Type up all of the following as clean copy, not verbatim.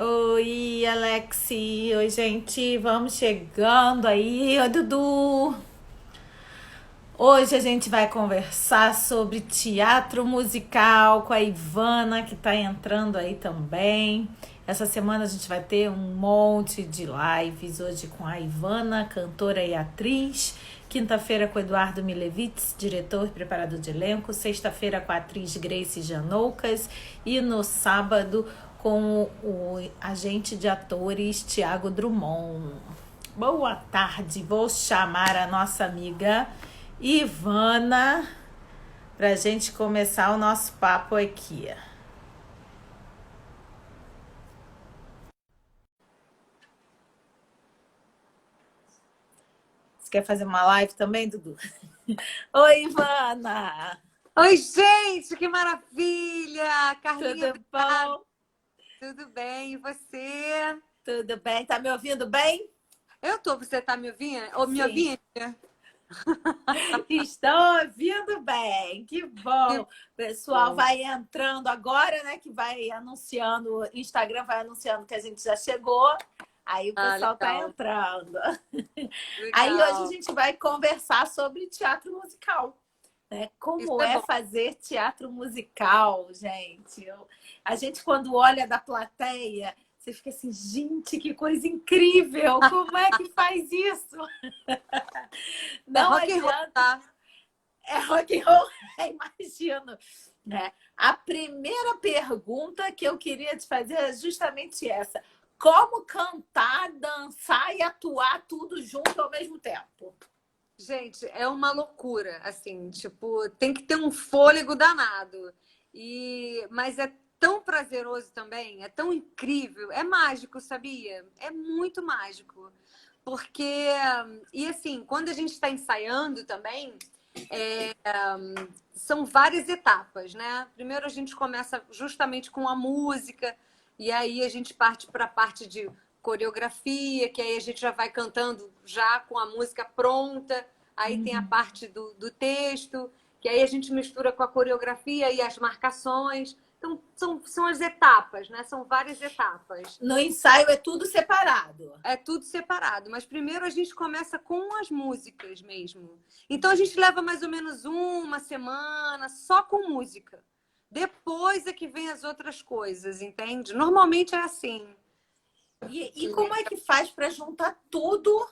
Oi, Alex. Oi, gente. Vamos chegando aí. Oi, Dudu. Hoje a gente vai conversar sobre teatro musical com a Ivana, que está entrando aí também. Essa semana a gente vai ter um monte de lives. Hoje com a Ivana, cantora e atriz. Quinta-feira com Eduardo Milevitz, diretor e preparador de elenco. Sexta-feira com a atriz Grace Janoucas. E no sábado com o agente de atores Tiago Drummond. Boa tarde, vou chamar a nossa amiga Ivana para a gente começar o nosso papo aqui. Você quer fazer uma live também, Dudu? Oi, Ivana! Oi, gente, que maravilha! Carlinha, Tudo bom? tudo bem? E você? Tudo bem? Tá me ouvindo bem? Você tá me ouvindo? Ou me Sim, ouvindo? estou ouvindo bem. Que bom. Que O pessoal bom. vai entrando agora, né? Que vai anunciando, o Instagram vai anunciando que a gente já chegou. Aí o Ah, pessoal tá legal, entrando. Aí hoje a legal. gente vai conversar sobre teatro musical, né? Isso Como é é bom. fazer teatro musical, gente? A gente, quando olha da plateia, você fica assim, gente, que coisa incrível! Como é que faz isso? É Não rock and roll, adianta, tá? é rock and roll, imagino. Né? A primeira pergunta que eu queria te fazer é justamente essa. Como cantar, dançar e atuar tudo junto ao mesmo tempo? Gente, é uma loucura, assim, tipo, tem que ter um fôlego danado. Mas é tão prazeroso também, é tão incrível, é mágico, sabia? É muito mágico. Porque, e assim, quando a gente está ensaiando também, é, são várias etapas, né? Primeiro a gente começa justamente com a música, e aí a gente parte para a parte de coreografia, que aí a gente já vai cantando já com a música pronta, aí tem a parte do texto, que aí a gente mistura com a coreografia e as marcações. Então, são as etapas, né? São várias etapas. No ensaio é tudo separado. É tudo separado, mas primeiro a gente começa com as músicas mesmo. Então a gente leva mais ou menos uma semana só com música. Depois é que vem as outras coisas, entende? Normalmente é assim. E como é que faz para juntar tudo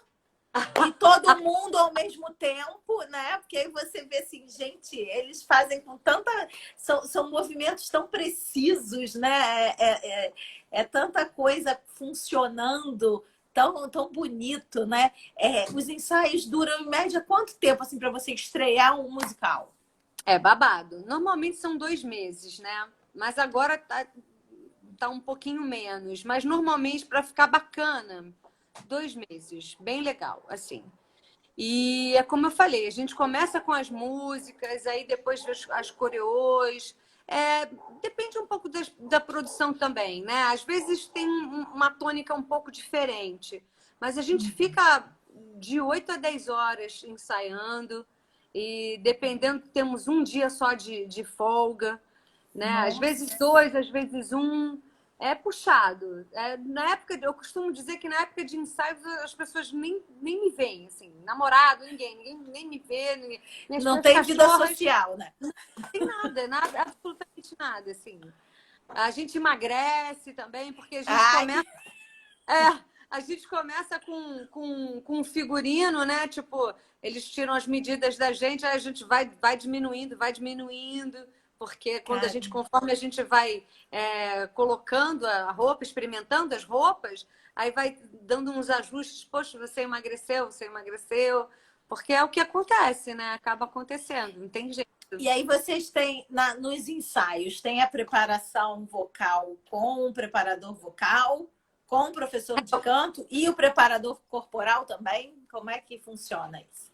e todo mundo ao mesmo tempo, né? Porque aí você vê assim, gente, eles fazem com tanta. São movimentos tão precisos, né? É tanta coisa funcionando. Tão bonito, né? Os ensaios duram em média quanto tempo assim para você estrear um musical? É babado. Normalmente são 2 meses, né? Mas agora tá um pouquinho menos. Mas normalmente, para ficar bacana, 2 meses. Bem legal, assim. E é como eu falei, a gente começa com as músicas, aí depois as coreôs. É, depende um pouco da produção também, né? Às vezes tem uma tônica um pouco diferente, mas a gente fica de 8 a 10 horas ensaiando e dependendo, temos um dia só de folga, né? Às vezes Nossa. dois, às vezes um. É puxado. Na época, eu costumo dizer que na época de ensaios as pessoas nem me veem, assim, namorado, ninguém nem me vê, minhas Não minhas tem vida cachorras, social, né? não tem nada, absolutamente nada, assim. A gente emagrece também, porque Ai, que a gente começa com um figurino, né? Tipo, eles tiram as medidas da gente, aí a gente vai diminuindo, porque cara. conforme a gente vai colocando a roupa, experimentando as roupas, aí vai dando uns ajustes. Poxa, você emagreceu, porque é o que acontece, né? Acaba acontecendo, não tem jeito. E aí vocês têm nos ensaios, tem a preparação vocal com o preparador vocal, com o professor de canto e o preparador corporal também? Como é que funciona isso?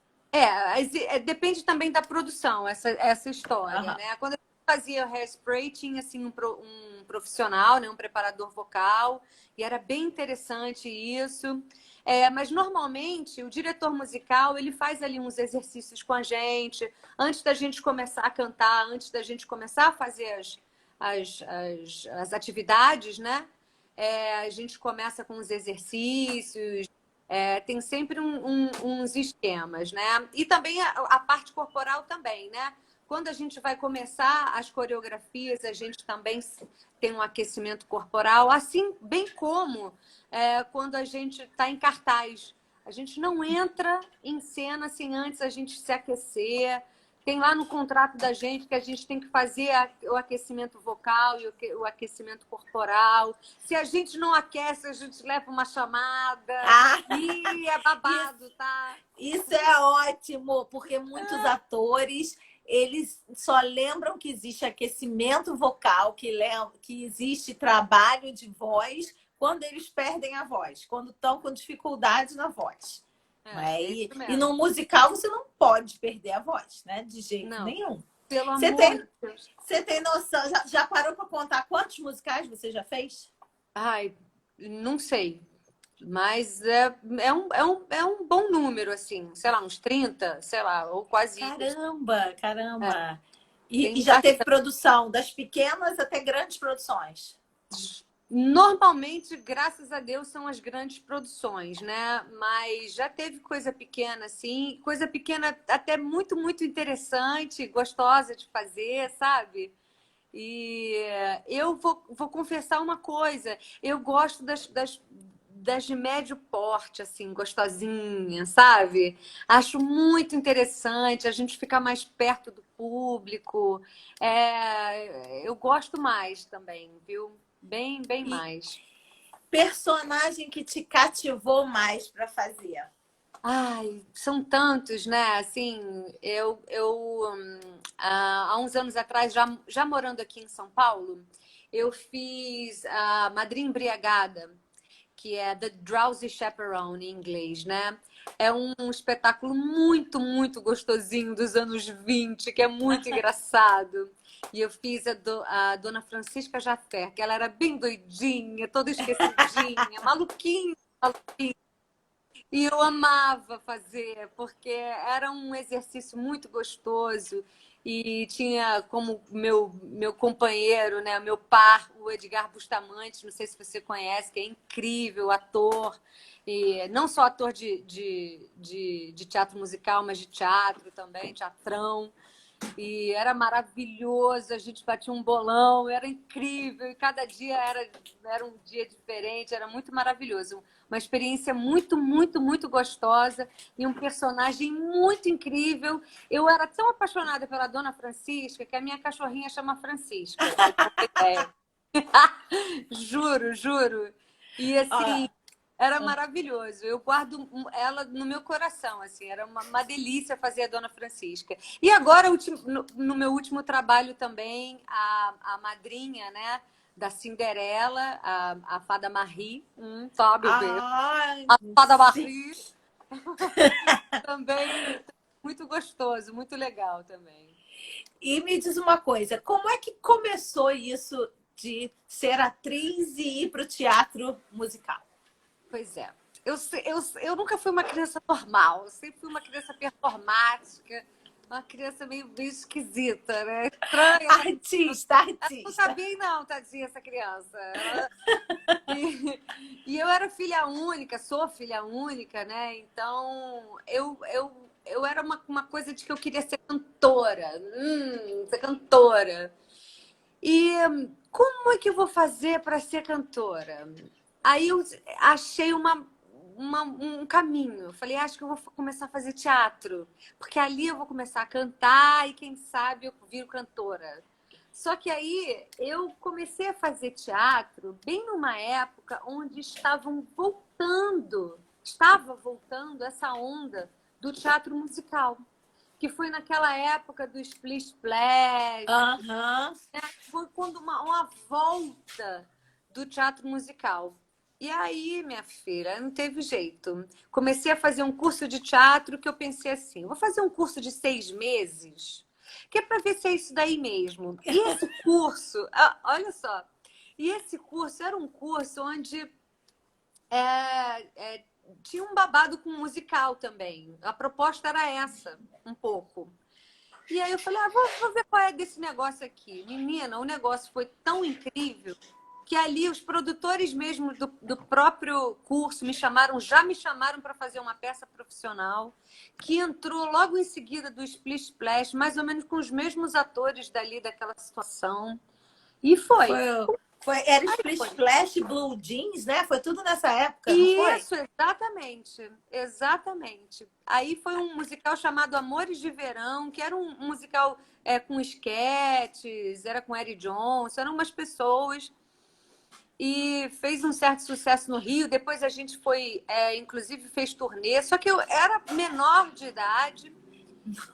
Depende também da produção, essa história, Aham. né? Quando eu fazia hairspray, tinha assim um profissional, né? Um preparador vocal, e era bem interessante isso. Mas normalmente o diretor musical ele faz ali uns exercícios com a gente, antes da gente começar a cantar, antes da gente começar a fazer as atividades, né? a gente começa com os exercícios, tem sempre uns esquemas, né? E também a parte corporal também, né? Quando a gente vai começar as coreografias, a gente também tem um aquecimento corporal, assim bem como quando a gente está em cartaz. A gente não entra em cena sem antes a gente se aquecer. Tem lá no contrato da gente que a gente tem que fazer o aquecimento vocal e o aquecimento corporal. Se a gente não aquece, a gente leva uma chamada. Ah, E é babado, tá? isso é ótimo, porque muitos atores eles só lembram que existe aquecimento vocal, que existe trabalho de voz quando eles perdem a voz, quando estão com dificuldade na voz. É isso E no mesmo. musical você não pode perder a voz, né? De jeito Não, nenhum. pelo Você amor tem, de Deus. você tem noção? Já parou para contar quantos musicais você já fez? Ai, não sei. Mas é um bom número, assim. Sei lá, uns 30, sei lá, ou quase isso. Caramba, É, caramba. E tem já teve bastante. produção, das pequenas até grandes produções. Normalmente, graças a Deus, são as grandes produções, né? Mas já teve coisa pequena, assim, coisa pequena até muito, muito interessante, gostosa de fazer, sabe? E eu vou confessar uma coisa, eu gosto das de médio porte, assim, gostosinha, sabe? Acho muito interessante, a gente fica mais perto do público. Eu gosto mais também, viu? Bem, bem E mais. personagem que te cativou mais para fazer? Ai, são tantos, né? Assim, há uns anos atrás, já morando aqui em São Paulo, eu fiz a Madrinha Embriagada, que é The Drowsy Chaperone em inglês, né? É um espetáculo muito, muito gostosinho dos anos 20, que é muito engraçado. E eu fiz a Dona Francisca Jafé, que ela era bem doidinha, toda esquecidinha, maluquinha. E eu amava fazer, porque era um exercício muito gostoso e tinha como meu companheiro, né, meu par, o Edgar Bustamante, não sei se você conhece, que é incrível, ator, e não só ator de teatro musical, mas de teatro também, teatrão. E era maravilhoso, a gente batia um bolão, era incrível, e cada dia era um dia diferente, era muito maravilhoso. Uma experiência muito, muito, muito gostosa e um personagem muito incrível. Eu era tão apaixonada pela Dona Francisca que a minha cachorrinha chama Francisca. Pra você ter ideia. Juro, juro. E assim, Ah, era maravilhoso. Eu guardo ela no meu coração, assim, era uma delícia fazer a Dona Francisca. E agora, no meu último trabalho também, a madrinha, né, da Cinderela, a Fada Marie, sabe o bem? ah, A Fada sim. Marie também, muito gostoso, muito legal também. E me diz uma coisa, como é que começou isso de ser atriz e ir para o teatro musical? Pois é. Eu nunca fui uma criança normal, eu sempre fui uma criança performática, uma criança meio esquisita, né? Estranha. Artista, Não artista. sabia, não, tadinha, essa criança. E eu era filha única, sou filha única, né? Então, eu era uma coisa de que eu queria ser cantora. Ser cantora. E como é que eu vou fazer para ser cantora? Aí eu achei um caminho. Eu falei, acho que eu vou começar a fazer teatro, porque ali eu vou começar a cantar e quem sabe eu viro cantora. Só que aí eu comecei a fazer teatro bem numa época onde estava voltando essa onda do teatro musical, que foi naquela época do Splish Splash, Aham. foi quando uma volta do teatro musical. E aí, minha filha, não teve jeito. Comecei a fazer um curso de teatro que eu pensei assim: vou fazer um curso de 6 meses, que é para ver se é isso daí mesmo. E esse curso, olha só, e esse curso era um curso onde tinha um babado com musical também. A proposta era essa, um pouco. E aí eu falei, vou ver qual é desse negócio aqui. Menina, o negócio foi tão incrível. que ali os produtores mesmo do próprio curso já me chamaram para fazer uma peça profissional, que entrou logo em seguida do Splish Splash, mais ou menos com os mesmos atores dali daquela situação. E foi. Era Splish Splash, Blue Jeans, né? Foi tudo nessa época, não foi? Isso, exatamente. Exatamente. Aí foi um musical chamado Amores de Verão, que era um musical com esquetes, era com Eric Johnson, eram umas pessoas. E fez um certo sucesso no Rio. Depois a gente foi, inclusive, fez turnê. Só que eu era menor de idade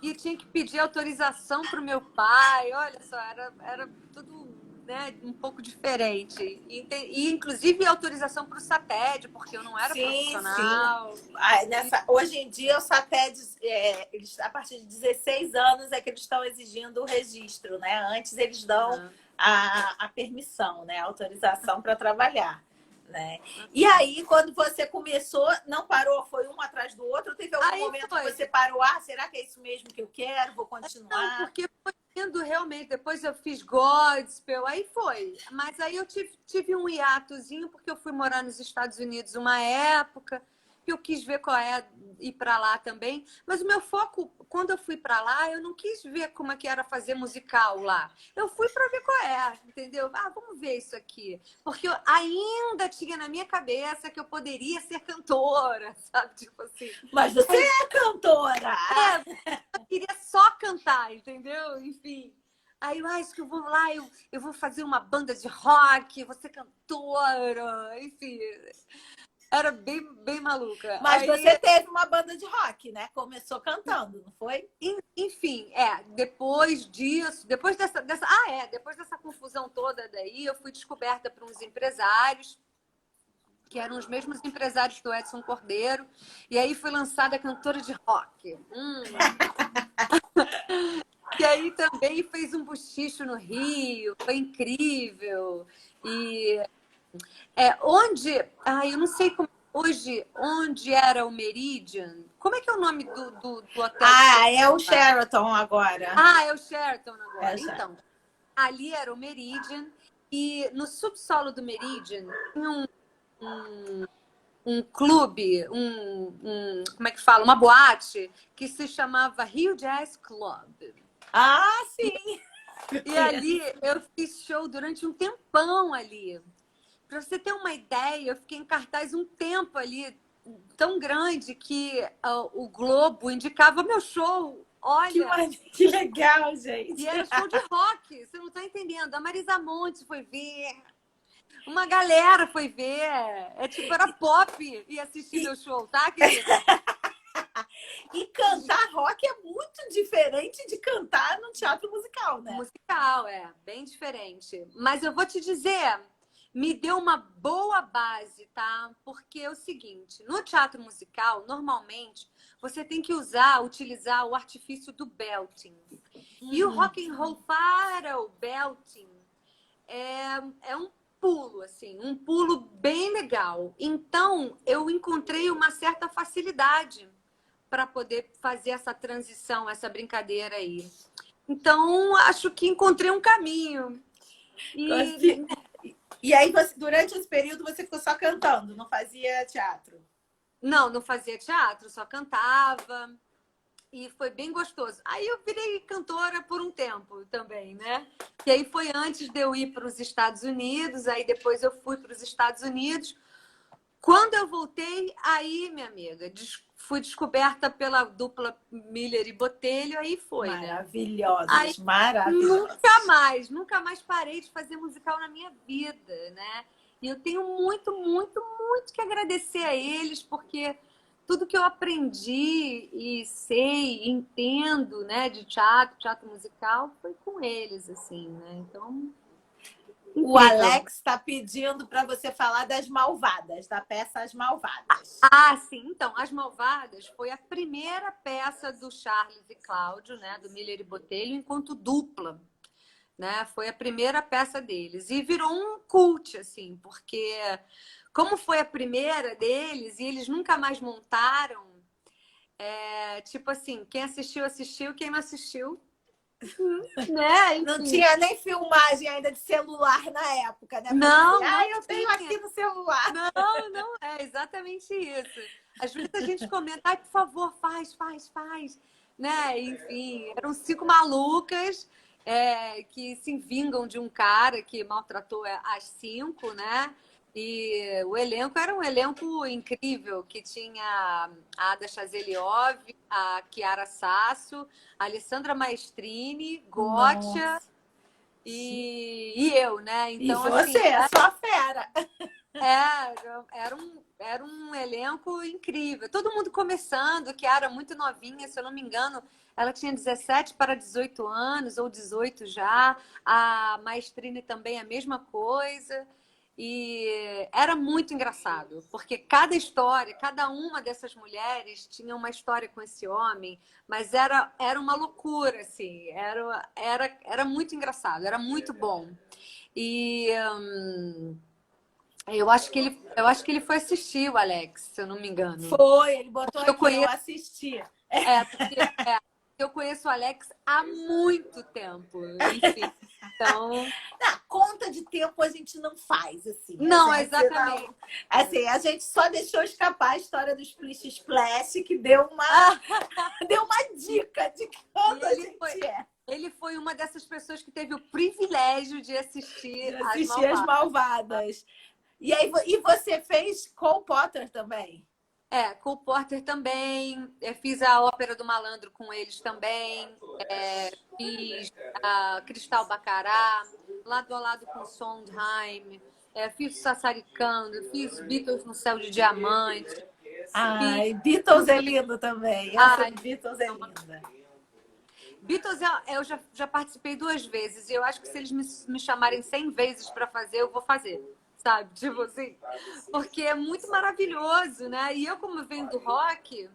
e tinha que pedir autorização para o meu pai. Olha só, era tudo, né, um pouco diferente. E inclusive, autorização para o SATED, porque eu não era profissional. Sim. Hoje em dia, o SATED, eles, a partir de 16 anos, é que eles estão exigindo o registro, né? Antes eles dão a permissão, né? A autorização para trabalhar. Né? E aí, quando você começou, não parou? Foi um atrás do outro? Ou teve algum momento que você parou? Ah, será que é isso mesmo que eu quero? Vou continuar? Não, porque foi indo realmente. Depois eu fiz Godspell, aí foi. Mas aí eu tive um hiatozinho, porque eu fui morar nos Estados Unidos uma época, que eu quis ver qual é ir para lá também. Mas o meu foco, quando eu fui para lá, eu não quis ver como é que era fazer musical lá. Eu fui para ver qual é, entendeu? Ah, vamos ver isso aqui. Porque eu ainda tinha na minha cabeça que eu poderia ser cantora, sabe? Tipo assim. Mas você é cantora! Eu queria só cantar, entendeu? Enfim. Aí eu acho que eu vou lá, eu vou fazer uma banda de rock, vou ser cantora, enfim. Era bem, bem maluca. Mas você teve uma banda de rock, né? Começou cantando, não foi? Enfim, depois disso, depois dessa confusão toda daí, eu fui descoberta por uns empresários, que eram os mesmos empresários do Edson Cordeiro, e aí foi lançada a cantora de rock. E aí também fez um bochicho no Rio, foi incrível. E eu não sei como hoje, onde era o Meridian? Como é que é o nome do hotel? Ah, é o Sheraton agora. Ah, é o Sheraton agora. Então, ali era o Meridian e no subsolo do Meridian tinha um clube, como é que fala? Uma boate que se chamava Rio Jazz Club. Ah, sim! E ali eu fiz show durante um tempão ali. Para você ter uma ideia, eu fiquei em cartaz um tempo ali, tão grande que o Globo indicava meu show. Olha! Que legal, gente! E era show de rock, você não está entendendo. A Marisa Monte foi ver, uma galera foi ver. Era pop e assistir meu show, tá, querida? E cantar rock é muito diferente de cantar no teatro musical, né? Musical, bem diferente. Mas eu vou te dizer, me deu uma boa base, tá? Porque é o seguinte, no teatro musical, normalmente, você tem que utilizar o artifício do belting. E o rock and roll para o belting é um pulo, assim, um pulo bem legal. Então, eu encontrei uma certa facilidade para poder fazer essa transição, essa brincadeira aí. Então, acho que encontrei um caminho. E aí, durante esse período, você ficou só cantando, não fazia teatro? Não fazia teatro, só cantava. E foi bem gostoso. Aí eu virei cantora por um tempo também, né? E aí foi antes de eu ir para os Estados Unidos, aí depois eu fui para os Estados Unidos. Quando eu voltei, aí, minha amiga, fui descoberta pela dupla Miller e Botelho, aí foi, maravilhosas, né? Maravilhosas. Nunca mais parei de fazer musical na minha vida, né? E eu tenho muito, muito, muito que agradecer a eles, porque tudo que eu aprendi e sei, entendo, né, de teatro musical, foi com eles, assim, né? Então... O Alex está pedindo para você falar das Malvadas, da peça As Malvadas. Ah, sim. Então, As Malvadas foi a primeira peça do Charles e Cláudio, né, do Miller e Botelho, enquanto dupla, né? Foi a primeira peça deles e virou um cult, assim, porque como foi a primeira deles e eles nunca mais montaram, tipo assim, quem assistiu, assistiu, quem não assistiu né? Não Enfim. tinha nem filmagem ainda de celular na época, né? Pra Não, dizer, não eu tenho tinha. aqui no celular. Não, não, é exatamente isso. Às vezes a gente comenta, ai, por favor, faz, né? Enfim, eram 5 malucas que se vingam de um cara que maltratou as 5, né? E o elenco era um elenco incrível, que tinha a Ada Chazeliov, a Chiara Sasso, a Alessandra Maestrini, Gotcha Nossa. e eu, né? E Então, assim, você, só fera. era um elenco incrível. Todo mundo começando, que era muito novinha, se eu não me engano, ela tinha 17 para 18 anos, ou 18 já. A Maestrine também a mesma coisa. E era muito engraçado, porque cada história, cada uma dessas mulheres tinha uma história com esse homem, mas era uma loucura, assim, era muito engraçado, era muito bom. E eu acho que ele foi assistir o Alex, se eu não me engano. Foi, ele botou Eu aqui, eu conheço, assisti. porque eu conheço o Alex há muito tempo. Enfim, então. Não, conta de tempo a gente não faz, assim. A Não, gente exatamente. não. Assim, a gente só deixou escapar a história do Splish Splash, que deu Ah, deu uma dica de e quando a gente é. ele foi uma dessas pessoas que teve o privilégio de De assistir As assistir As Malvadas. Malvadas. E aí, e você fez Cole Potter também? Cole Porter também. Fiz a Ópera do Malandro com eles também. Fiz a Cristal Baccarat, lado a lado com Sondheim. Fiz o Sassaricando, fiz Beatles no Céu de Diamante. Fiz... Ai, Beatles é lindo também. Essa Ai, de Beatles é linda. Beatles eu já participei 2 vezes e eu acho que se eles me chamarem 100 vezes para fazer, eu vou fazer, sabe? Tipo assim, porque é muito maravilhoso, né? E eu, como venho do rock,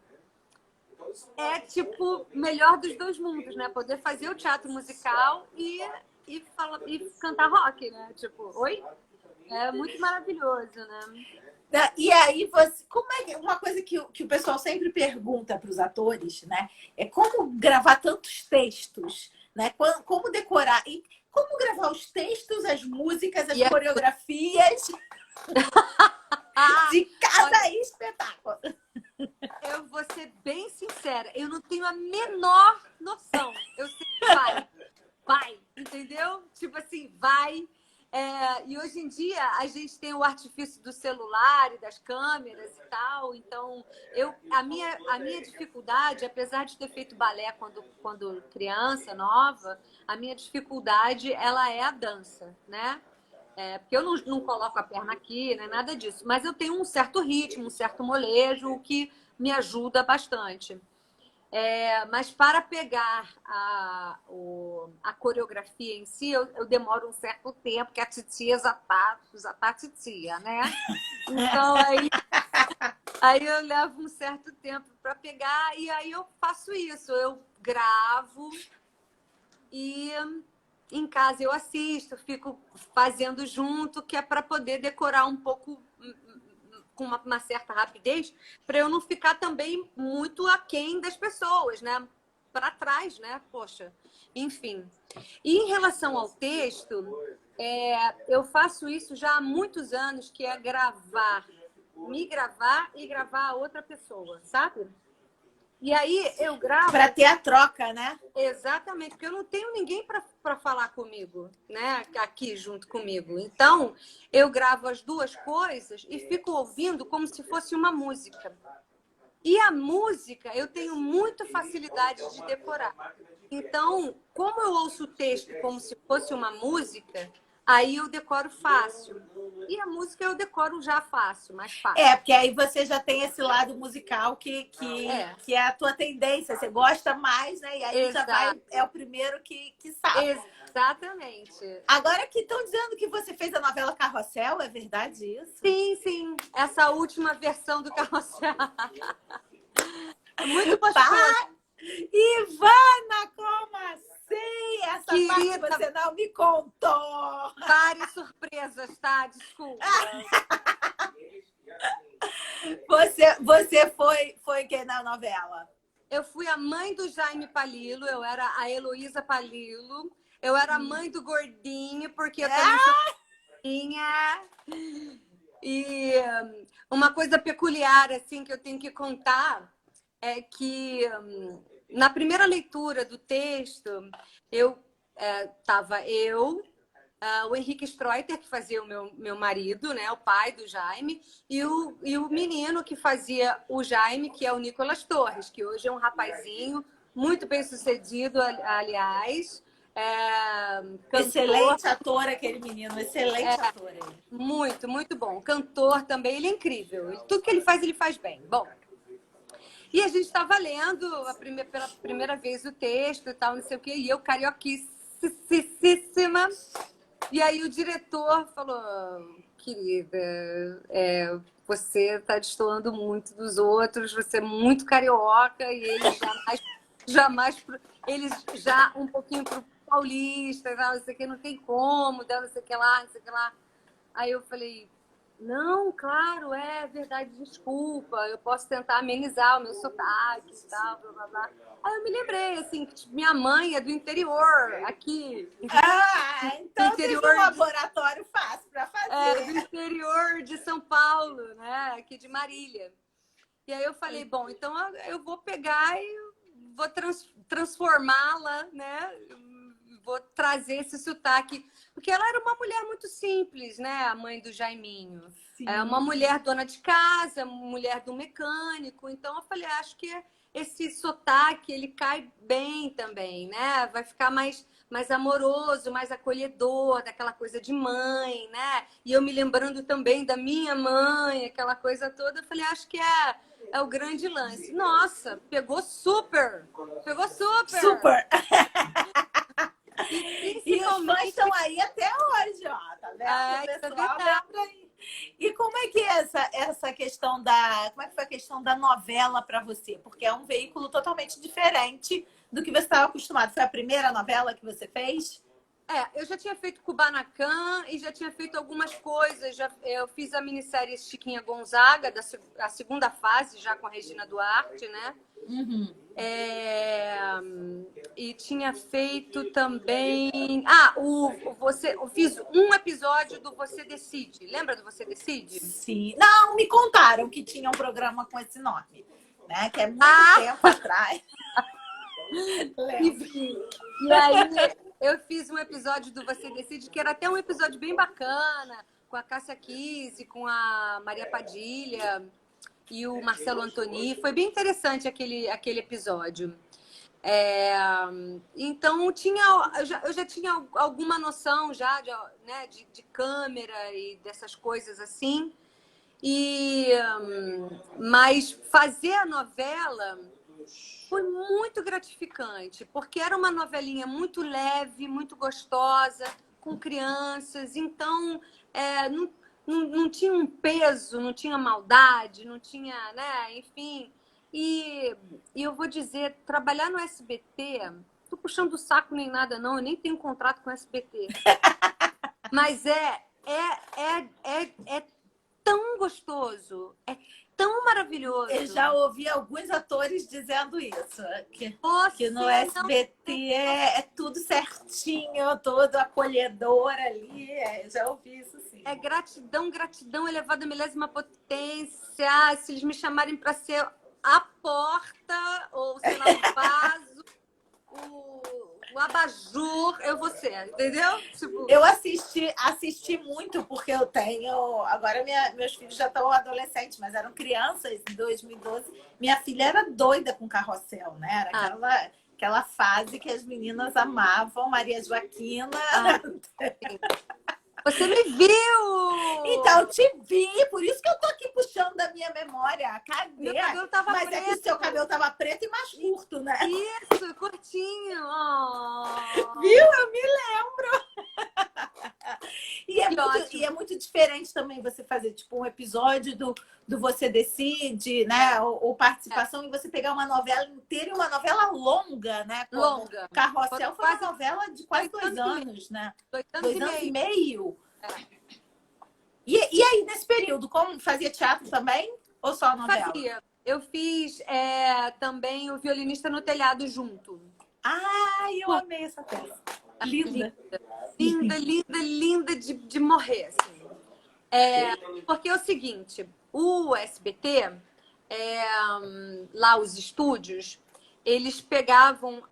tipo melhor dos 2 mundos, né? Poder fazer o teatro musical e cantar rock, né? Tipo, oi? É muito maravilhoso, né? E aí você, como é uma coisa que o pessoal sempre pergunta para os atores, né? É como gravar tantos textos, né? Como decorar e como gravar os textos, as músicas, as E coreografias de cada espetáculo. eu vou ser bem sincera, eu não tenho a menor noção. Eu sei que vai, entendeu? Tipo assim, vai. E hoje em dia a gente tem o artifício do celular e das câmeras e tal. Então, a minha dificuldade, apesar de ter feito balé quando criança, nova, a minha dificuldade ela é a dança, né? Porque eu não coloco a perna aqui, né? Nada disso. Mas eu tenho um certo ritmo, um certo molejo, o que me ajuda bastante. Mas para pegar a coreografia em si, eu demoro um certo tempo, porque a titia já tá titia, né? Então, aí eu levo um certo tempo para pegar, e aí eu faço isso. Eu gravo e em casa eu assisto, fico fazendo junto, que é para poder decorar um pouco com uma certa rapidez, para eu não ficar também muito aquém das pessoas, né? Para trás, né? Poxa, enfim. E em relação ao texto, eu faço isso já há muitos anos, que é me gravar e gravar a outra pessoa, sabe? E aí eu gravo. Para ter a troca, né? Exatamente, porque eu não tenho ninguém para falar comigo, né? Aqui junto comigo. Então, eu gravo as 2 coisas e fico ouvindo como se fosse uma música. E a música eu tenho muita facilidade de decorar. Então, como eu ouço o texto como se fosse uma música, aí eu decoro fácil. E a música eu decoro já fácil, mais fácil. Porque aí você já tem esse lado musical que é a tua tendência. Você gosta mais, né? E aí já vai, é o primeiro que sabe. Exatamente. Agora que estão dizendo que você fez a novela Carrossel, é verdade isso? Sim. Essa última versão do Carrossel. Muito gostoso. Ivana, como assim? Essa Querida, parte você não me contou. Várias surpresas, tá? Desculpa. Você foi quem na novela? Eu fui a mãe do Jaime Palilo, eu era a Heloísa Palilo. Eu era a mãe do gordinho, porque eu também sou gordinha. E uma coisa peculiar assim que eu tenho que contar é que na primeira leitura do texto eu estava o Henrique Streuter, que fazia o meu marido, né, o pai do Jaime, e o menino que fazia o Jaime, que é o Nicolas Torres, que hoje é um rapazinho muito bem sucedido, aliás. Cantor, excelente ator, aquele menino, excelente ator. Ele. Muito, muito bom. Cantor também, ele é incrível. Tudo que ele faz bem. Bom, e a gente estava lendo pela primeira vez o texto e tal, não sei o quê, e eu carioquíssima. E aí o diretor falou, querida, você está destoando muito dos outros, você é muito carioca, e ele jamais ele já um pouquinho pro paulista, não sei o que, não tem como, não sei o que lá, não sei o que lá. Aí eu falei, não, claro, é verdade, desculpa, eu posso tentar amenizar o meu sotaque e tal, blá, blá, blá. Aí eu me lembrei, assim, que minha mãe é do interior, aqui. Então interior teve um laboratório fácil para fazer. Do interior de São Paulo, né, aqui de Marília. E aí eu falei, bom, então eu vou pegar e vou transformá-la, né, vou trazer esse sotaque. Porque ela era uma mulher muito simples, né? A mãe do Jaiminho. Sim. É uma mulher dona de casa, mulher do mecânico. Então, eu falei, acho que esse sotaque, ele cai bem também, né? Vai ficar mais amoroso, mais acolhedor, daquela coisa de mãe, né? E eu me lembrando também da minha mãe, aquela coisa toda. Eu falei, acho que é o grande lance. Nossa, pegou super! Pegou super! Super! E os fãs estão aí até hoje, ó. Tá vendo? O pessoal lembra aí. E como é que é essa questão como é que foi a questão da novela para você? Porque é um veículo totalmente diferente do que você estava acostumado. Foi a primeira novela que você fez? Eu já tinha feito Kubanacan e já tinha feito algumas coisas. Eu fiz a minissérie Chiquinha Gonzaga, a segunda fase, já com a Regina Duarte, né? Uhum. E tinha feito também... eu fiz um episódio do Você Decide. Lembra do Você Decide? Sim. Não, me contaram que tinha um programa com esse nome, né? Que é muito tempo atrás. E aí eu fiz um episódio do Você Decide, que era até um episódio bem bacana, com a Cássia Kiss, com a Maria Padilha e o Marcelo Antoni. Foi bem interessante aquele episódio. Então eu já tinha alguma noção já de câmera e dessas coisas assim. Mas fazer a novela foi muito gratificante, porque era uma novelinha muito leve, muito gostosa, com crianças. Então, não tinha um peso, não tinha maldade, não tinha, né? Enfim. E eu vou dizer, trabalhar no SBT, tô puxando o saco nem nada, não, eu nem tenho contrato com o SBT. Mas é tão gostoso, é tão maravilhoso. Eu já ouvi alguns atores dizendo isso, que no SBT é tudo certinho, todo acolhedor ali. Já ouvi isso sim. É gratidão elevada à milésima potência. Se eles me chamarem para ser a porta, ou sei lá, o vaso, o abajur, eu vou ser, entendeu? Tipo... Eu assisti muito, porque eu tenho... Agora meus filhos já estão adolescentes, mas eram crianças em 2012. Minha filha era doida com Carrossel, né? Era aquela fase que as meninas amavam, Maria Joaquina. Você me viu! Então, eu te vi, por isso que eu tô aqui puxando da minha memória. Cadê? Meu cabelo tava Mas preto. É que o seu cabelo tava preto e mais curto, né? Isso, curtinho. Oh. Viu? Eu me lembro. E é muito diferente também você fazer tipo um episódio do Você Decide, né? Ou participação, e você pegar uma novela inteira e uma novela longa, né? Longa. Carrossel foi uma novela de quase 2 anos, né? 2 anos e meio. E aí, nesse período, como fazia teatro também? Ou só novela? Eu fiz também o Violinista no Telhado junto. Ai, eu Pô, amei essa peça. Linda. linda, linda, linda de morrer, assim. Porque é o seguinte, o SBT, lá os estúdios, eles pegavam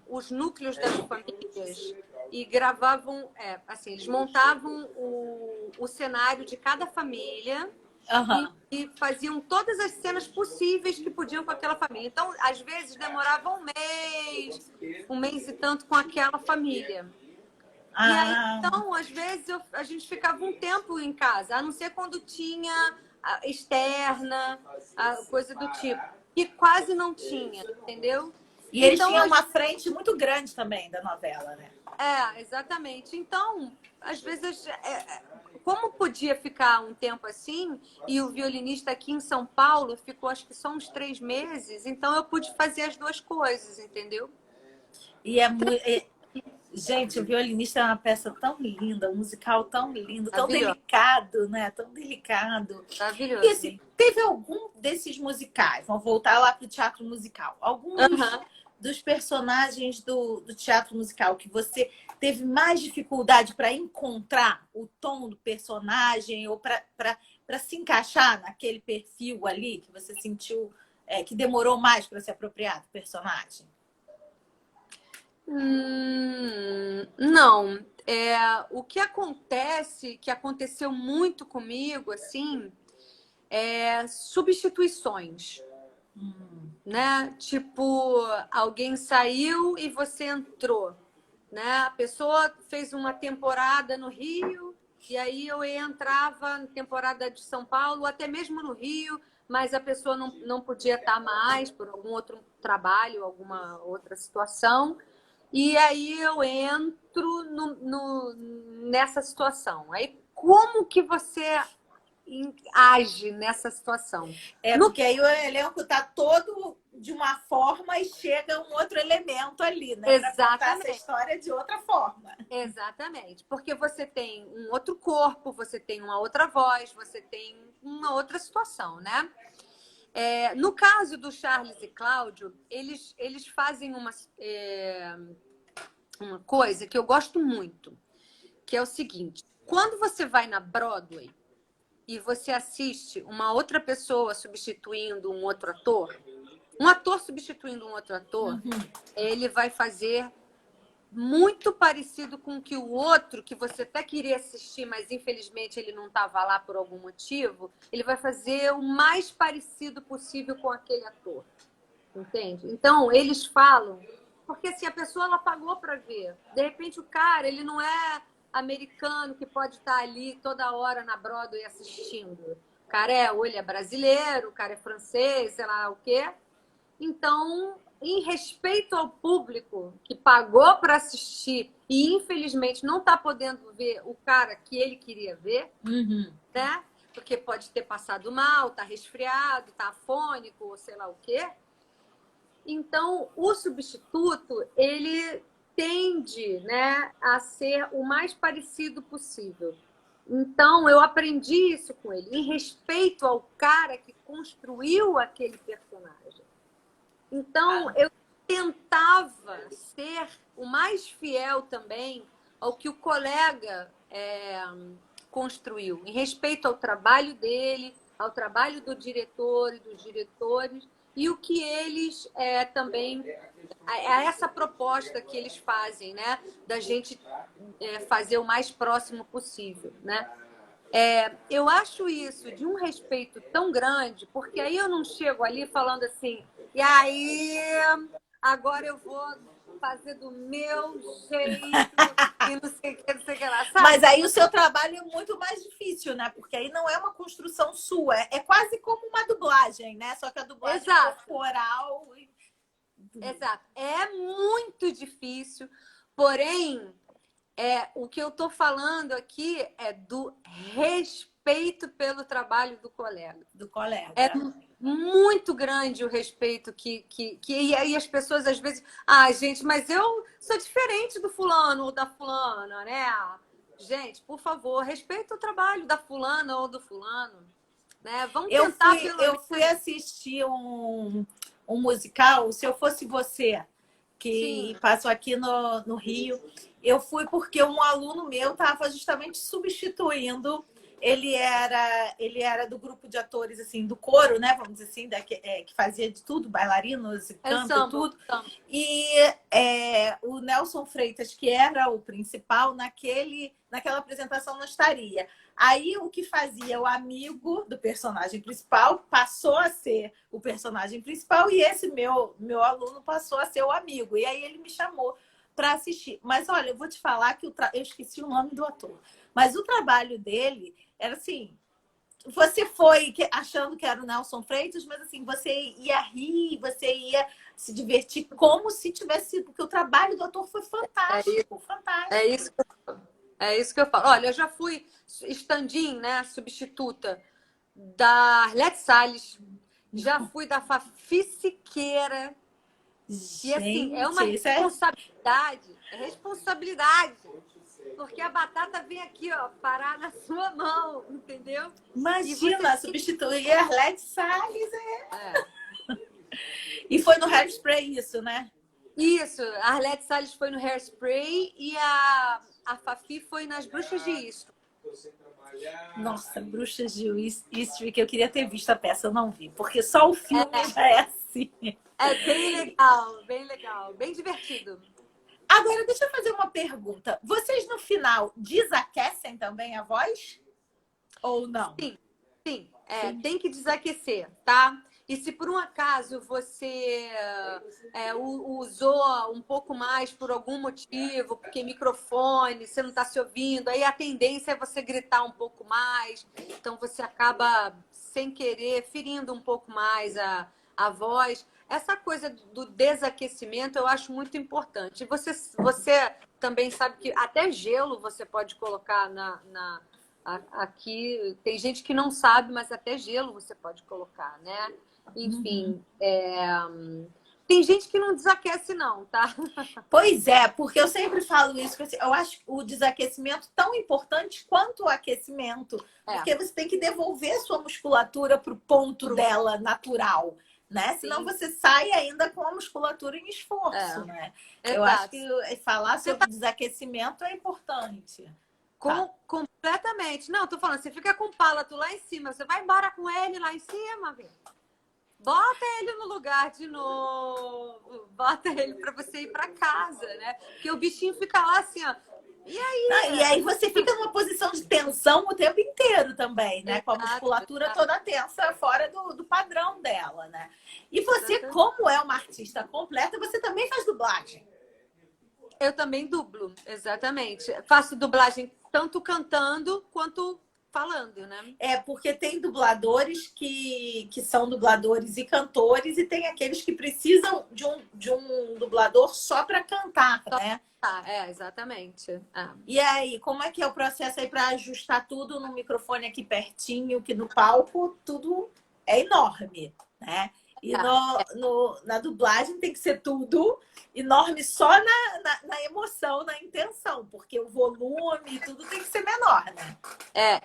os núcleos das famílias e gravavam, assim, eles montavam o cenário de cada família Aham. e faziam todas as cenas possíveis que podiam com aquela família. Então, às vezes, demorava um mês e tanto com aquela família. E aí, Ah, então, às vezes, a gente ficava um tempo em casa, a não ser quando tinha a externa, a coisa do tipo. E quase não tinha, entendeu? e eles Então, tinham uma frente muito grande também da novela, né? exatamente. Então, às vezes, como podia ficar um tempo assim, e o violinista aqui em São Paulo ficou acho que só uns 3 meses, então eu pude fazer as duas coisas, entendeu? E é muito. Gente, o Violinista é uma peça tão linda, um musical tão lindo, tão Maravilhoso, delicado, né? Tão delicado. E maravilhoso. assim, teve algum desses musicais, vamos voltar lá para o teatro musical, algum Aham. dos personagens do teatro musical que você teve mais dificuldade para encontrar o tom do personagem ou para se encaixar naquele perfil ali que você sentiu que demorou mais para se apropriar do personagem? Não. O que acontece, que aconteceu muito comigo, assim, substituições, né? Tipo, alguém saiu e você entrou, né? A pessoa fez uma temporada no Rio e aí eu entrava na temporada de São Paulo, até mesmo no Rio, mas a pessoa não podia estar mais por algum outro trabalho, alguma outra situação. E aí eu entro nessa situação. Aí como que você age nessa situação? É, No porque aí o elenco tá todo de uma forma e chega um outro elemento ali, né? Para contar essa Exatamente. história de outra forma. Exatamente, porque você tem um outro corpo, você tem uma outra voz, você tem uma outra situação, né? No caso do Charles e Cláudio, eles fazem uma coisa que eu gosto muito, que é o seguinte: quando você vai na Broadway e você assiste uma outra pessoa substituindo um ator substituindo um outro ator, ele vai fazer muito parecido com o que o outro, que você até queria assistir, mas infelizmente ele não estava lá por algum motivo, ele vai fazer o mais parecido possível com aquele ator. Entende? Então, eles falam, porque assim, a pessoa ela pagou para ver. De repente, o cara, ele não é americano que pode estar ali toda hora na Broadway assistindo. O cara ou ele é brasileiro, o cara é francês, sei lá o quê. Então, em respeito ao público que pagou para assistir e infelizmente não está podendo ver o cara que ele queria ver, né? Porque pode ter passado mal, tá resfriado, tá afônico, ou sei lá o quê. Então, o substituto, ele tende, né, a ser o mais parecido possível. Então, eu aprendi isso com ele, em respeito ao cara que construiu aquele personagem. Então, eu tentava ser o mais fiel também ao que o colega construiu, em respeito ao trabalho dele, ao trabalho do diretor e dos diretores, e o que eles também, a essa proposta que eles fazem, né, da gente fazer o mais próximo possível, né? Eu acho isso de um respeito tão grande, porque aí eu não chego ali falando assim, e aí agora eu vou fazer do meu jeito e não sei o que, não sei o que lá, Mas sabe? aí o seu trabalho é muito mais difícil, né? Porque aí não é uma construção sua, é quase como uma dublagem, né? Só que a dublagem Exato, corporal. exato. É muito difícil, porém, o que eu estou falando aqui é do respeito pelo trabalho do colega. Do É colega. muito grande o respeito e aí as pessoas às vezes, gente, mas eu sou diferente do fulano ou da fulana, né? Gente, por favor, respeita o trabalho da fulana ou do fulano. né? Vamos Eu tentar fui, pelo eu menos. fui assistir um musical, Se Eu Fosse Você, que Sim, passou aqui no Rio. Eu fui porque um aluno meu estava justamente substituindo. Ele era do grupo de atores, assim, do coro, né? Vamos dizer assim, que fazia de tudo, bailarinos, é canto e samba, tudo. samba. E o Nelson Freitas, que era o principal, naquela apresentação não estaria. Aí o que fazia o amigo do personagem principal passou a ser o personagem principal e esse meu aluno passou a ser o amigo. E aí ele me chamou para assistir. Mas olha, eu vou te falar que eu esqueci o nome do ator. Mas o trabalho dele era assim, você foi achando que era o Nelson Freitas, mas assim, você ia rir, você ia se divertir como se tivesse sido, porque o trabalho do ator foi É isso, fantástico, é fantástico. isso, é isso que eu falo. Olha, eu já fui stand-in, né? Substituta da Arlete Salles, já fui da Fafi Siqueira. E assim, é Gente, uma isso é. responsabilidade, é responsabilidade. Porque a batata vem aqui, ó, parar na sua mão, entendeu? E você Imagina, tem. substituir a Arlete Salles. É. E foi no Hairspray isso, né? Isso, a Arlete Salles foi no Hairspray e a Fafi foi nas Bruxas de Isso. Nossa, Bruxas de Eastwick, que eu queria ter visto a peça, eu não vi, porque só o filme já é assim. É bem legal, bem divertido. Agora, deixa eu fazer uma pergunta. Vocês no final desaquecem também a voz? Ou não? Sim, sim, Sim. tem que desaquecer, tá? E se por um acaso você usou um pouco mais por algum motivo, porque microfone, você não está se ouvindo, aí a tendência é você gritar um pouco mais, então você acaba, sem querer, ferindo um pouco mais a voz. Essa coisa do desaquecimento eu acho muito importante. Você também sabe que até gelo você pode colocar aqui. Tem gente que não sabe, mas até gelo você pode colocar, né? Uhum. Enfim, tem gente que não desaquece, não, tá? Pois é, porque eu sempre falo isso, que assim, eu acho o desaquecimento tão importante quanto o aquecimento, É, porque você tem que devolver a sua musculatura para o ponto pro, dela natural, né? Senão sim, você sai ainda com a musculatura em esforço, é, né? Eu acho exato. que falar Você sobre tá desaquecimento é importante. Tá. completamente. Não, tô falando, você fica com o palato lá em cima, você vai embora com ele lá em cima, viu? Bota ele no lugar de novo. Bota ele para você ir para casa, né? Porque o bichinho fica lá assim, ó. E E aí aí? você fica numa posição de tensão o tempo inteiro também, né? Com a Exato, musculatura toda tensa fora do padrão dela, né? E você, exato. como é uma artista completa, você também faz dublagem. Eu também dublo, exatamente. Faço dublagem tanto cantando quanto falando, né? É porque tem dubladores que são dubladores e cantores, e tem aqueles que precisam de um dublador só para cantar, né? Tá, exatamente. E aí, como é que é o processo aí para ajustar tudo no microfone aqui pertinho, que no palco tudo é enorme, né? E na dublagem tem que ser tudo enorme só na emoção, na intenção, porque o volume e tudo tem que ser menor, né?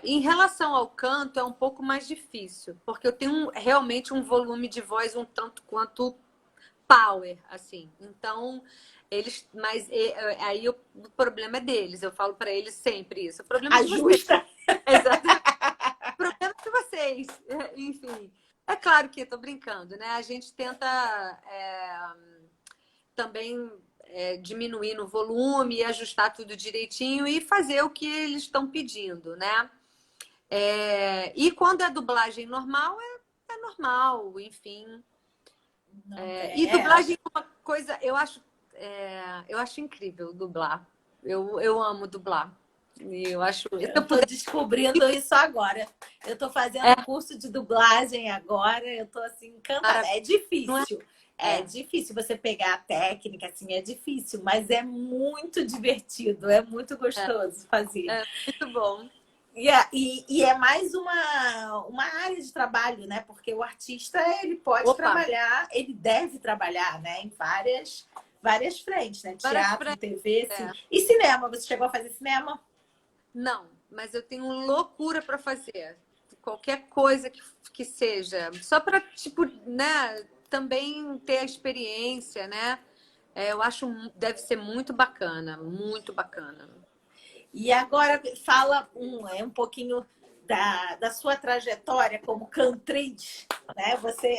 Em relação ao canto, é um pouco mais difícil, porque eu tenho realmente um volume de voz um tanto quanto power, assim. Então, mas aí o problema é deles. Eu falo para eles sempre isso. O problema é de vocês. Ajusta. Exatamente. O problema é de vocês. Enfim, é claro que eu tô brincando, né? A gente tenta também diminuir no volume, ajustar tudo direitinho e fazer o que eles estão pedindo, né? E quando é dublagem normal, é normal, enfim. Não E tem. dublagem é uma coisa, eu acho incrível dublar. Eu amo dublar. E eu acho. Se Eu eu estou puder. descobrindo isso agora. Eu estou fazendo curso de dublagem agora. Eu estou assim encantada. É Não é? difícil. É difícil você pegar a técnica, assim, é difícil, mas é muito divertido, é muito É, gostoso fazer. muito bom. E é mais uma área de trabalho, né? Porque o artista, ele pode Opa, trabalhar, ele deve trabalhar, né? Em várias frentes, né? várias Teatro, frentes. TV, assim. E cinema, você chegou a fazer cinema? Não, mas eu tenho loucura para fazer. qualquer coisa que seja, só para, tipo, né, também ter a experiência, né? Eu acho deve ser muito bacana, muito bacana. E agora fala um pouquinho da sua trajetória como cantriz, né? Você,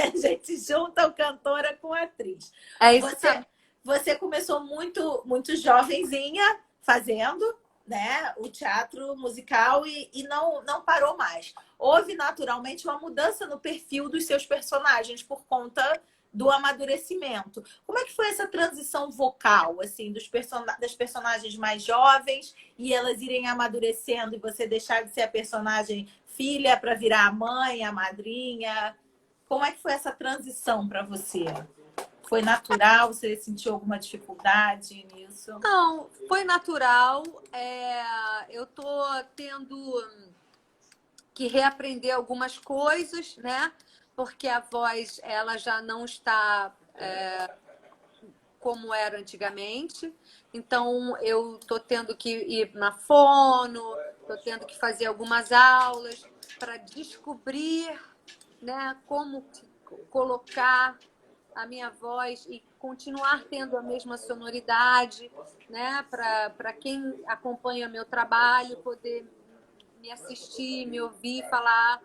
a gente junta o cantora com a atriz. É isso Você, você começou muito jovenzinha fazendo, né, o teatro musical e não parou mais. Houve naturalmente uma mudança no perfil dos seus personagens por conta do amadurecimento. Como é que foi essa transição vocal, assim, das personagens mais jovens e elas irem amadurecendo e você deixar de ser a personagem filha para virar a mãe, a madrinha? Como é que foi essa transição para você? Foi natural? Você sentiu alguma dificuldade nisso? Não, foi natural. Eu tô tendo que reaprender algumas coisas, né? Porque a voz ela já não está como era antigamente. Então eu tô tendo que ir na fono, tô tendo que fazer algumas aulas para descobrir, né, como colocar a minha voz e continuar tendo a mesma sonoridade, né, para quem acompanha meu trabalho poder me assistir, me ouvir falar,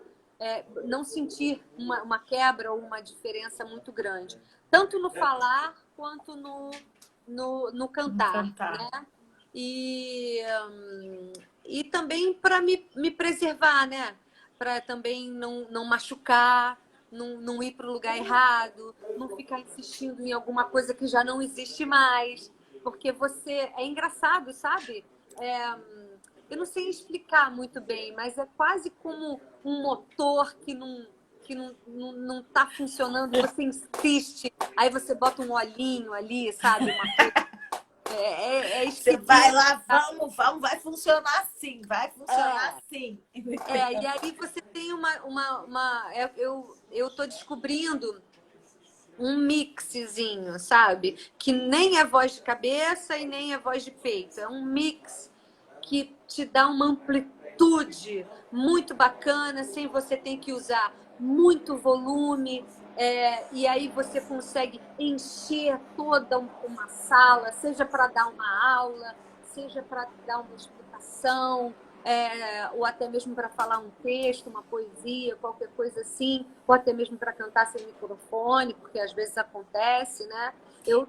não sentir uma quebra ou uma diferença muito grande, tanto no falar quanto no cantar, né? E, e também para me preservar, né? Para também não machucar, não ir para o lugar errado, não ficar insistindo em alguma coisa que já não existe mais. Porque você. É engraçado, sabe? Eu não sei explicar muito bem, mas é quase como um motor que não está funcionando, você insiste, aí você bota um olhinho ali, sabe? Uma coisa. Você vai lá, vamos, vai funcionar assim, vai funcionar assim. E aí você tem eu tô descobrindo um mixzinho, sabe? Que nem é voz de cabeça e nem é voz de peito. É um mix que te dá uma amplitude muito bacana, sem você ter que usar muito volume. E aí você consegue encher toda uma sala, seja para dar uma aula, seja para dar uma explicação, ou até mesmo para falar um texto, uma poesia, qualquer coisa assim, ou até mesmo para cantar sem microfone, porque às vezes acontece, né? Eu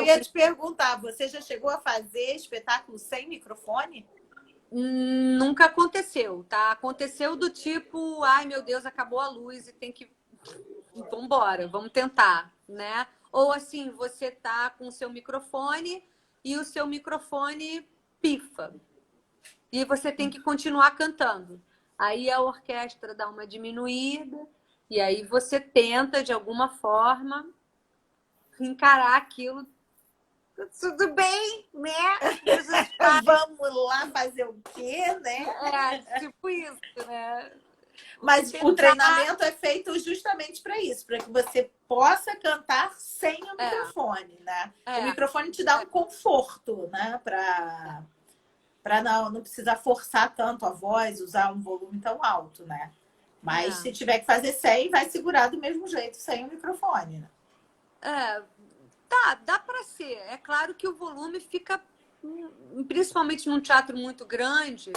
ia te perguntar, você já chegou a fazer espetáculo sem microfone? Nunca aconteceu, tá? Aconteceu do tipo, ai meu Deus, acabou a luz e tem que. Vambora, vamos tentar, né? Ou assim, você tá com o seu microfone e o seu microfone pifa. E você tem que continuar cantando. Aí a orquestra dá uma diminuída, e aí você tenta, de alguma forma, encarar aquilo. Tudo bem, né? Vamos lá fazer o quê, né? Tipo isso, né? Mas o treinamento é feito justamente para isso, para que você possa cantar sem o microfone, né? O microfone te dá um conforto, né? Para não precisar forçar tanto a voz, usar um volume tão alto, né? Mas se tiver que fazer sem, vai segurar do mesmo jeito, sem o microfone, né? Dá para ser. É claro que o volume fica, principalmente num teatro muito grande,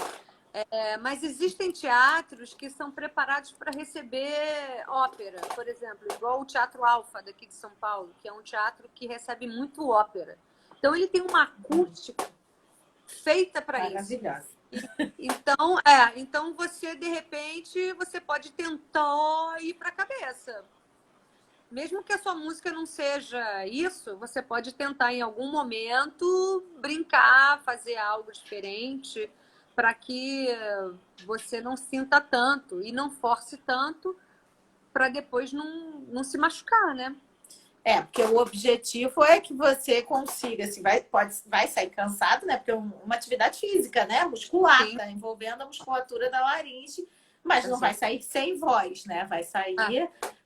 mas existem teatros que são preparados para receber ópera, por exemplo, igual o Teatro Alfa daqui de São Paulo, que é um teatro que recebe muito ópera. Então ele tem uma acústica feita para isso. Então você de repente você pode tentar ir para a cabeça. Mesmo que a sua música não seja isso, você pode tentar em algum momento brincar, fazer algo diferente, para que você não sinta tanto e não force tanto, para depois não se machucar, né? Porque o objetivo é que você consiga, assim, vai sair cansado, né? Porque é uma atividade física, né? Muscular, tá envolvendo a musculatura da laringe, mas não vai sair sem voz, né? Vai sair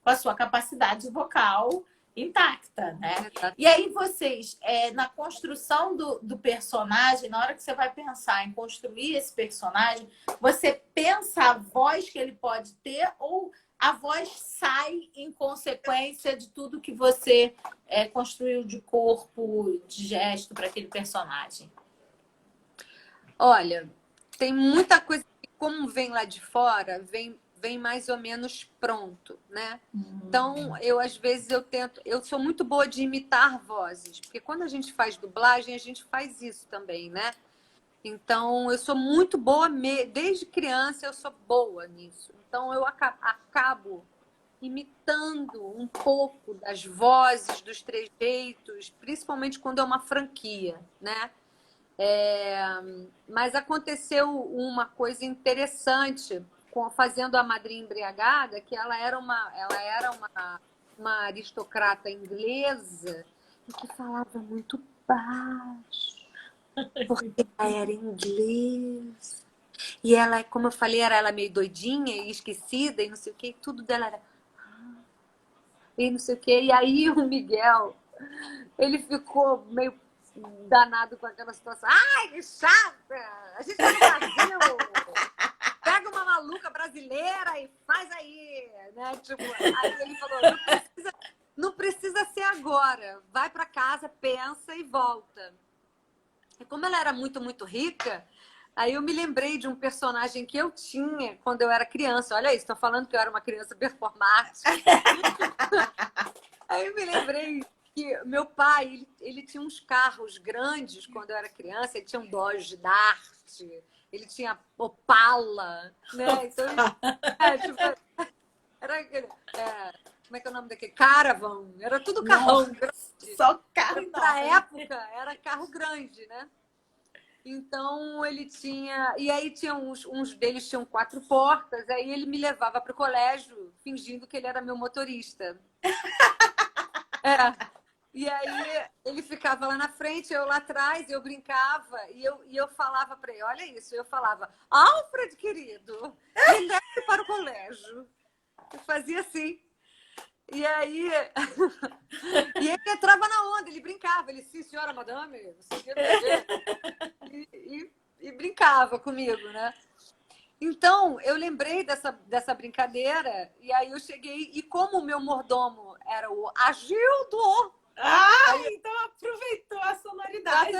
com a sua capacidade vocal intacta, né? Exato. E aí vocês, na construção do personagem, na hora que você vai pensar em construir esse personagem, você pensa a voz que ele pode ter ou a voz sai em consequência de tudo que você construiu de corpo, de gesto para aquele personagem? Olha, tem muita coisa que, como vem lá de fora, vem mais ou menos pronto, né? Então, eu às vezes eu sou muito boa de imitar vozes, porque quando a gente faz dublagem, a gente faz isso também, né? Então, eu sou muito boa, desde criança eu sou boa nisso. Então, eu acabo imitando um pouco das vozes, dos trejeitos, principalmente quando é uma franquia, né? Mas aconteceu uma coisa interessante fazendo a Madrinha Embriagada, que ela era uma aristocrata inglesa e que falava muito baixo, porque ela era inglesa. E ela, como eu falei, ela meio doidinha e esquecida e não sei o quê, e tudo dela era e não sei o quê. E aí o Miguel, ele ficou meio danado com aquela situação. Ai, que chata! A gente tá no Brasil! Pega uma maluca brasileira e faz aí, né? Tipo, aí ele falou, não precisa ser agora. Vai para casa, pensa e volta. E como ela era muito, muito rica, aí eu me lembrei de um personagem que eu tinha quando eu era criança. Olha isso, estou falando que eu era uma criança performática. Aí eu me lembrei que meu pai, ele tinha uns carros grandes quando eu era criança. Ele tinha um Dodge Dart, ele tinha Opala, né? Então, tipo, era aquele, como é que é o nome daquele? Caravan. Era tudo carrão grande. Só carro enorme. Pra época, era carro grande, né? Então, ele tinha... E aí, tinha uns deles tinham 4 portas. Aí, ele me levava para o colégio, fingindo que ele era meu motorista. E aí, ele ficava lá na frente, eu lá atrás, eu brincava. E eu falava para ele, olha isso. Eu falava, Alfred, querido, me leve para o colégio. Eu fazia assim. E aí... E ele entrava na onda, ele brincava. Ele, sim, senhora, madame, você quer ver? E brincava comigo, né? Então, eu lembrei dessa brincadeira, e aí eu cheguei, e como o meu mordomo era o Agildo... Então aproveitou a sonoridade.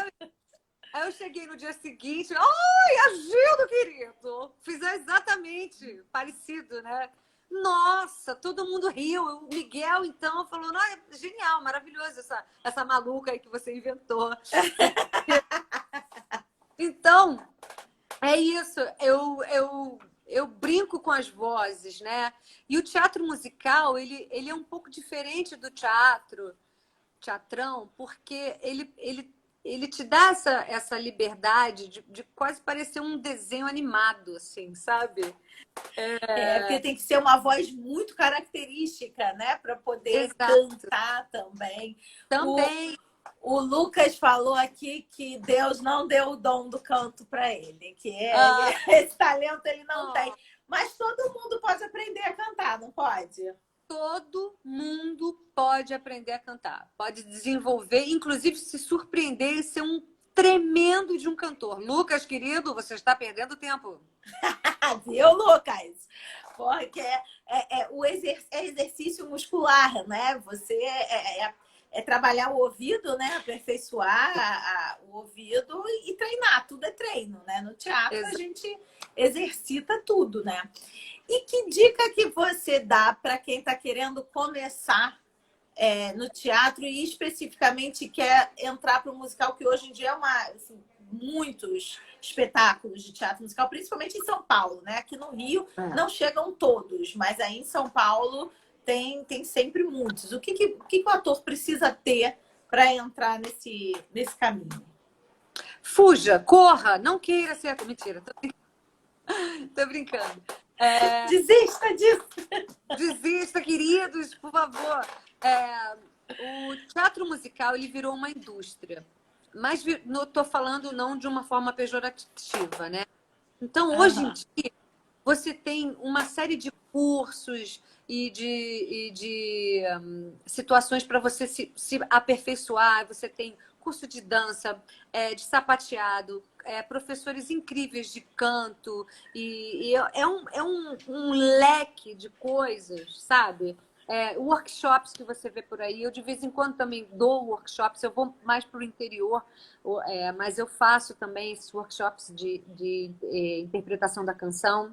Aí eu cheguei no dia seguinte, ai, Agildo, querido! Fiz exatamente parecido, né? Nossa, todo mundo riu. O Miguel, então, falou, não, é genial, maravilhoso essa maluca aí que você inventou. Então, é isso. Eu brinco com as vozes, né? E o teatro musical, ele é um pouco diferente do teatrão, porque ele te dá essa liberdade de quase parecer um desenho animado, assim, sabe? Porque tem que ser uma voz muito característica, né? Para poder Exato. cantar também. Também. O Lucas falou aqui que Deus não deu o dom do canto para ele, que esse talento ele não tem. Mas todo mundo pode aprender a cantar, não pode? Todo mundo pode aprender a cantar, pode desenvolver, inclusive se surpreender e ser um tremendo de um cantor. Lucas, querido, você está perdendo tempo. Viu, Lucas? Porque é exercício muscular, né? Você trabalhar o ouvido, né? Aperfeiçoar o ouvido e treinar. Tudo é treino, né? No teatro a gente exercita tudo, né? E que dica que você dá para quem está querendo começar no teatro e especificamente quer entrar para o musical, que hoje em dia é muitos espetáculos de teatro musical, principalmente em São Paulo, né? Aqui no Rio não chegam todos, mas aí em São Paulo tem sempre muitos. O que o ator precisa ter para entrar nesse caminho? Fuja, corra, não queira ser... Mentira, tô brincando. Desista disso! Desista, queridos, por favor. O teatro musical ele virou uma indústria. Mas estou falando não de uma forma pejorativa, né? Então, hoje em dia, você tem uma série de cursos situações para você se aperfeiçoar. Você tem curso de dança, de sapateado, professores incríveis de canto, e um leque de coisas, sabe? Workshops que você vê por aí. Eu, de vez em quando, também dou workshops. Eu vou mais para o interior, mas eu faço também esses workshops de interpretação da canção.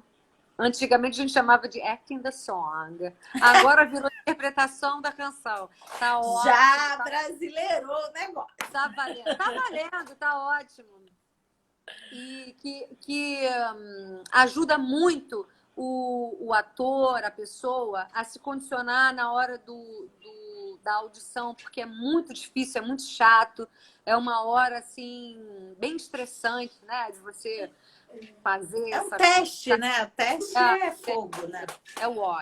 Antigamente a gente chamava de acting the song. Agora virou interpretação da canção. Tá ótimo. Já brasileirou o negócio. Tá valendo, tá ótimo. E que ajuda muito o ator, a pessoa, a se condicionar na hora da audição, porque é muito difícil, é muito chato. É uma hora, assim, bem estressante, né? De você fazer um teste, né? O teste é fogo, né?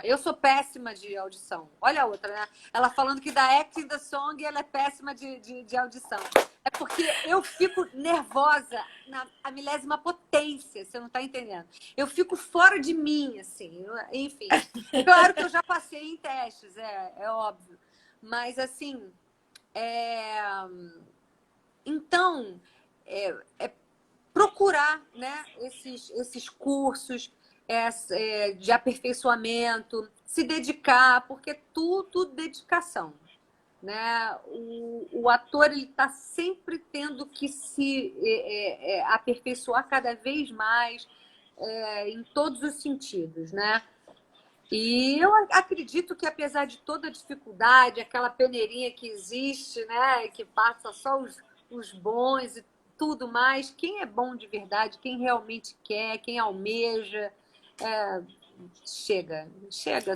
Eu sou péssima de audição. Olha a outra, né? Ela falando que da acting the song ela é péssima de audição. É porque eu fico nervosa na milésima potência, você não tá entendendo. Eu fico fora de mim, assim. Enfim, claro que eu já passei em testes, é óbvio. Mas, assim, então, procurar, né, esses cursos de aperfeiçoamento, se dedicar, porque é tudo dedicação, né? O ator ele está sempre tendo que se aperfeiçoar cada vez mais em todos os sentidos, né? E eu acredito que, apesar de toda a dificuldade, aquela peneirinha que existe, né, que passa só os bons e tudo mais, quem é bom de verdade, quem realmente quer, quem almeja, chega.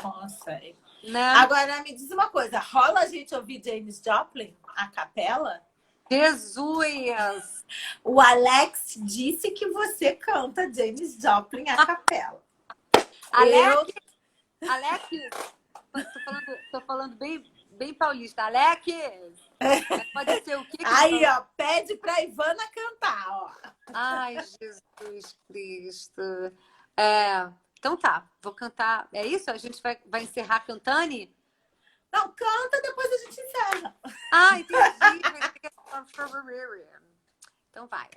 Nossa. Né? Agora, me diz uma coisa, rola a gente ouvir Janis Joplin a capela? Jesus! O Alex disse que você canta Janis Joplin a capela. Alex, tô falando bem paulista. Alex! Pode ser o quê? Aí, ó, pede pra Ivana cantar, ó. Ai, Jesus Cristo. Então tá, vou cantar. É isso? A gente vai encerrar cantando? Não, canta, depois a gente encerra. Ah, entendi. Então vai.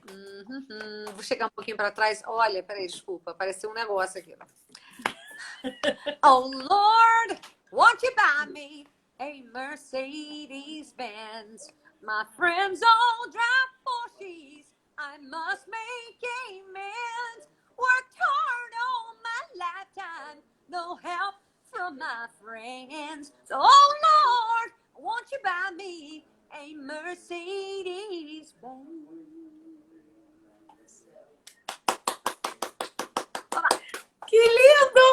Vou chegar um pouquinho para trás. Olha, peraí, desculpa. Apareceu um negócio aqui. Oh, Lord, won't you buy me a Mercedes-Benz? My friends all drive Porsches. I must make amends. Worked hard all my lifetime. No help from my friends. So, oh, Lord, won't you buy me a Mercedes-Benz? Que lindo!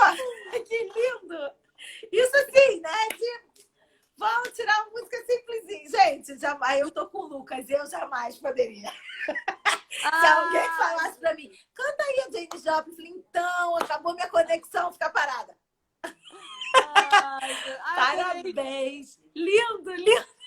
Que lindo! Isso assim, né? Vamos tirar uma música simplesinha. Gente, jamais, eu tô com o Lucas, eu jamais poderia. Se alguém falasse pra mim, canta aí a Janis Joplin, eu falei, então, acabou minha conexão, fica parada. Parabéns! Lindo, lindo!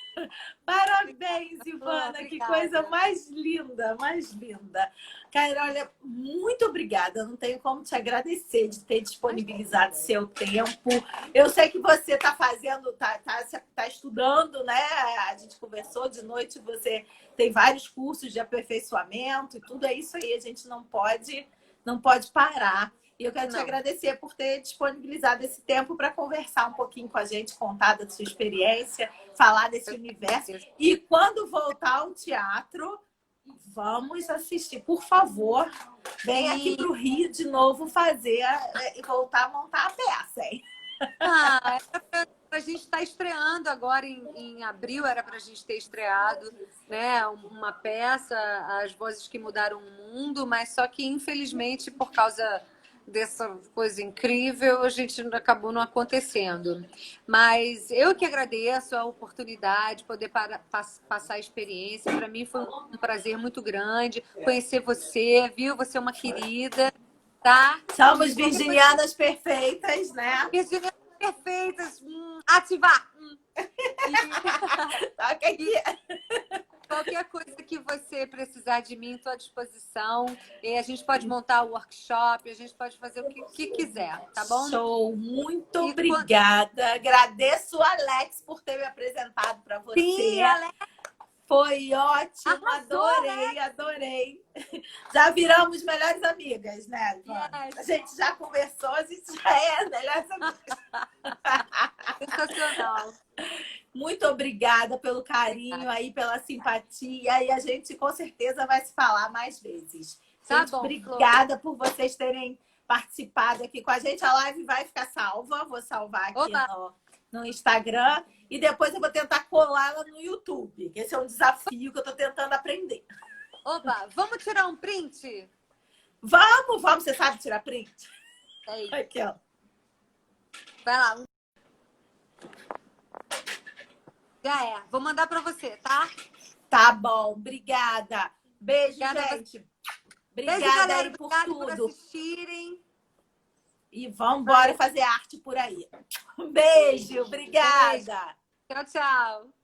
Parabéns, Ivana! Que coisa mais linda, mais linda. Cara, olha, muito obrigada. Eu não tenho como te agradecer de ter disponibilizado seu tempo. Eu sei que você está fazendo, tá estudando, né? A gente conversou de noite, você tem vários cursos de aperfeiçoamento e tudo é isso aí. A gente não pode parar. E eu quero te agradecer por ter disponibilizado esse tempo para conversar um pouquinho com a gente, contar da sua experiência, falar desse universo. E quando voltar ao teatro, vamos assistir. Por favor, vem aqui para o Rio de novo fazer e voltar a montar a peça, hein? A gente está estreando agora em abril, era para a gente ter estreado, né, uma peça, As Vozes que Mudaram o Mundo, mas só que, infelizmente, por causa dessa coisa incrível, a gente acabou não acontecendo. Mas eu que agradeço a oportunidade, poder passar a experiência. Para mim foi um prazer muito grande conhecer você, viu? Você é uma querida, tá? Somos virginianas perfeitas, né? Virginianas perfeitas. Ativar! Toca aqui. Qualquer coisa que você precisar de mim, estou à disposição. E a gente pode montar o workshop, a gente pode fazer o que quiser, tá bom? Show, muito E obrigada. Agradeço o Alex por ter me apresentado para você. Sim, Alex. Foi ótimo, Arrasou, adorei, adorei. Já viramos melhores amigas, né, Ivana? Yes. A gente já conversou, a gente já é melhores amigas. Sensacional. Muito obrigada pelo carinho aí, pela simpatia, e a gente com certeza vai se falar mais vezes. Tá Gente, bom, obrigada por vocês terem participado aqui com a gente. A live vai ficar salva, vou salvar aqui no Instagram e depois eu vou tentar colá-la no YouTube. Esse é um desafio que eu estou tentando aprender. Opa, vamos tirar um print? Vamos. Você sabe tirar print? Aí. Aqui, ó. Vai lá. Já é. Vou mandar para você, tá? Tá bom, obrigada. Beijo, Obrigada, gente. Obrigada beijo, galera. aí por Obrigada tudo. por assistirem. E vamos embora fazer arte por aí. Um beijo, obrigada. Tchau, tchau.